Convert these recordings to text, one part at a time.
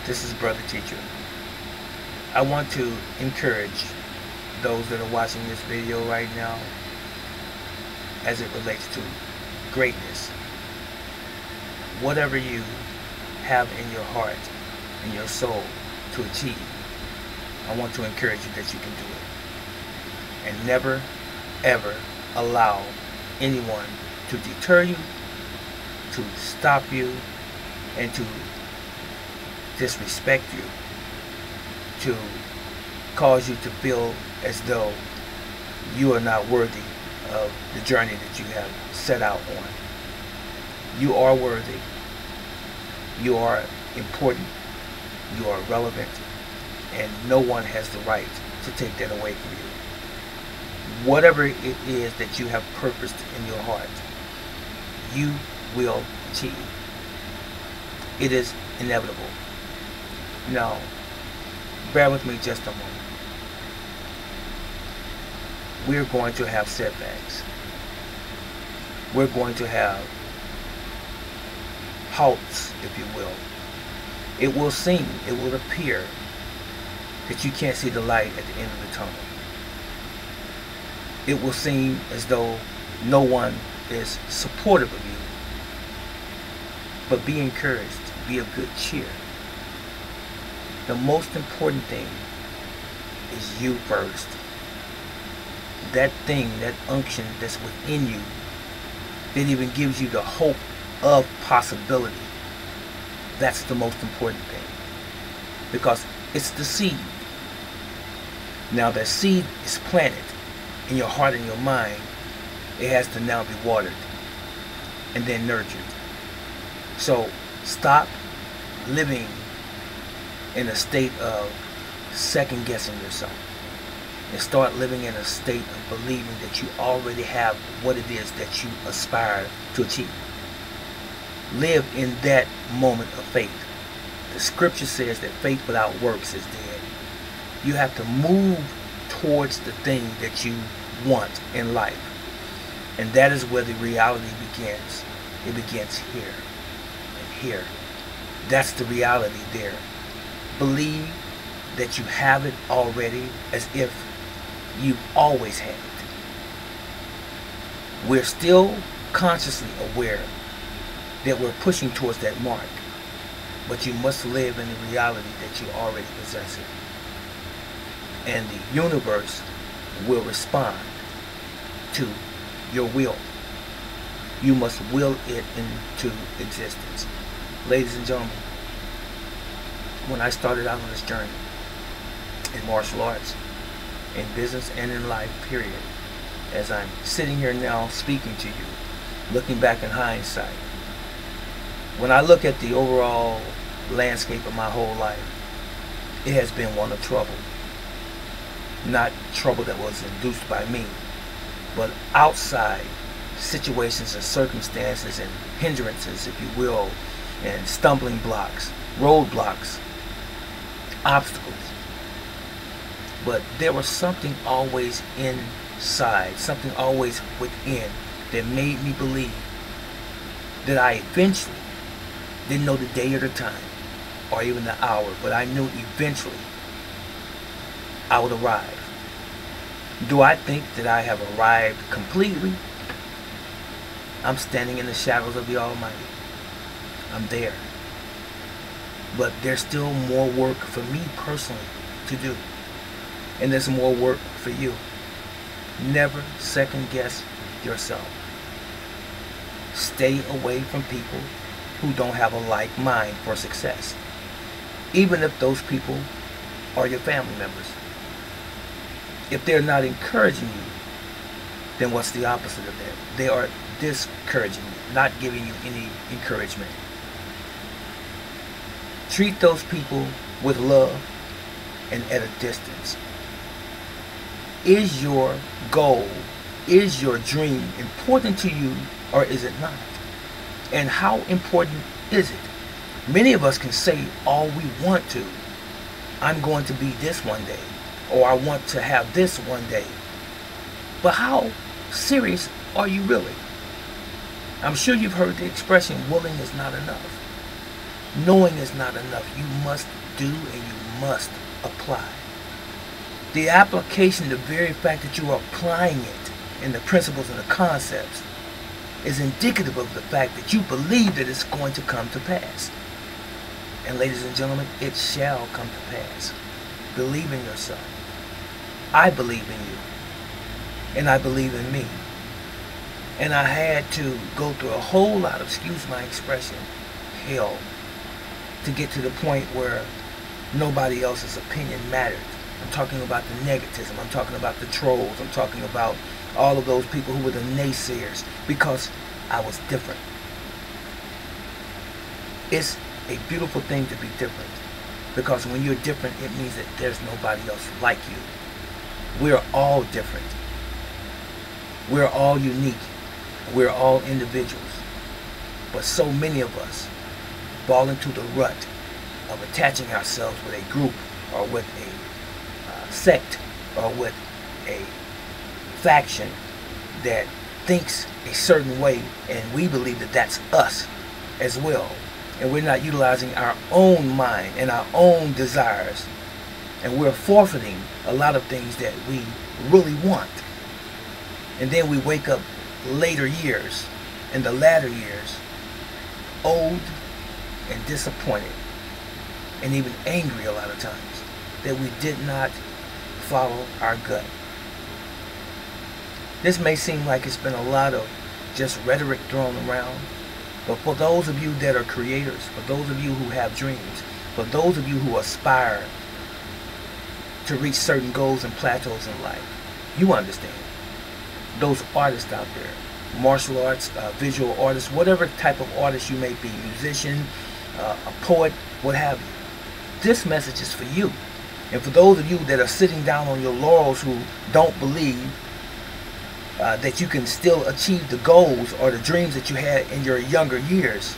This is Brother Teacher. I want to encourage those that are watching this video right now as it relates to greatness. Whatever you have in your heart, in your soul to achieve, I want to encourage you that you can do it. And never, ever allow anyone to deter you, to stop you, and to disrespect you, to cause you to feel as though you are not worthy of the journey that you have set out on. You are worthy. You are important. You are relevant. And no one has the right to take that away from you. Whatever it is that you have purposed in your heart, you will achieve. It is inevitable. Now, bear with me just a moment. We're going to have setbacks. We're going to have halts, if you will. It will seem, it will appear that you can't see the light at the end of the tunnel. It will seem as though no one is supportive of you. But be encouraged, be of good cheer. The most important thing is you first. That thing, that unction that's within you, that even gives you the hope of possibility. That's the most important thing. Because it's the seed. Now that seed is planted in your heart and your mind, it has to now be watered and then nurtured. So stop living in a state of second guessing yourself and start living in a state of believing that you already have what it is that you aspire to achieve. Live in that moment of faith. The scripture says that faith without works is dead. You have to move towards the thing that you want in life. And that is where the reality begins. It begins here and here. That's the reality there. Believe that you have it already as if you've always had it. We're still consciously aware that we're pushing towards that mark, but you must live in the reality that you already possess it. And the universe will respond to your will. You must will it into existence. Ladies and gentlemen, when I started out on this journey in martial arts, in business and in life, period, as I'm sitting here now speaking to you, looking back in hindsight, when I look at the overall landscape of my whole life, it has been one of trouble. Not trouble that was induced by me, but outside situations and circumstances and hindrances, if you will, and stumbling blocks, roadblocks, obstacles. But there was something always inside, something always within that made me believe that I eventually, didn't know the day or the time or even the hour, but I knew eventually I would arrive. Do I think that I have arrived completely? I'm standing in the shadows of the Almighty. I'm there. But there's still more work for me personally to do. And there's more work for you. Never second guess yourself. Stay away from people who don't have a like mind for success. Even if those people are your family members. If they're not encouraging you, then what's the opposite of that? They are discouraging you, not giving you any encouragement. Treat those people with love and at a distance. Is your goal, is your dream important to you, or is it not? And how important is it? Many of us can say all we want to. I'm going to be this one day, or I want to have this one day. But how serious are you really? I'm sure you've heard the expression, willing is not enough. Knowing is not enough. You must do and you must apply. The application, the very fact that you are applying it in the principles and the concepts, is indicative of the fact that you believe that it's going to come to pass. And ladies and gentlemen, it shall come to pass. Believe in yourself. I believe in you. And I believe in me. And I had to go through a whole lot of, excuse my expression, hell, to get to the point where nobody else's opinion mattered. I'm talking about the negativism. I'm talking about the trolls. I'm talking about all of those people who were the naysayers, because I was different. It's a beautiful thing to be different, because when you're different, it means that there's nobody else like you. We're all different. We're all unique. We're all individuals. But so many of us fall into the rut of attaching ourselves with a group, or with a sect, or with a faction that thinks a certain way, and we believe that that's us as well. And we're not utilizing our own mind and our own desires, and we're forfeiting a lot of things that we really want. And then we wake up later years, in the latter years, old and disappointed, and even angry a lot of times that we did not follow our gut. This may seem like it's been a lot of just rhetoric thrown around, but for those of you that are creators, for those of you who have dreams, for those of you who aspire to reach certain goals and plateaus in life, you understand. Those artists out there, martial arts, visual artists, whatever type of artist you may be, musician, a poet, what have you, this message is for you. And for those of you that are sitting down on your laurels, who don't believe that you can still achieve the goals or the dreams that you had in your younger years,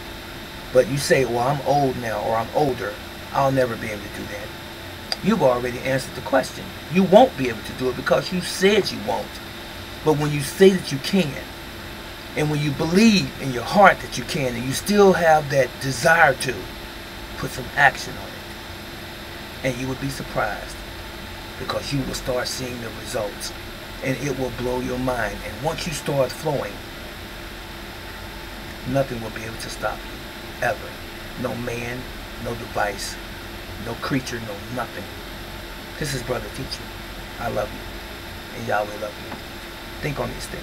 but you say, well, I'm old now, or I'm older, I'll never be able to do that. You've already answered the question. You won't be able to do it because you said you won't. But when you say that you can, and when you believe in your heart that you can, and you still have that desire to, put some action on it, and you would be surprised, because you will start seeing the results, and it will blow your mind. And once you start flowing, nothing will be able to stop you, ever. No man, no device, no creature, no nothing. This is Brother Teacher. I love you, and Yahweh love you. Think on these things.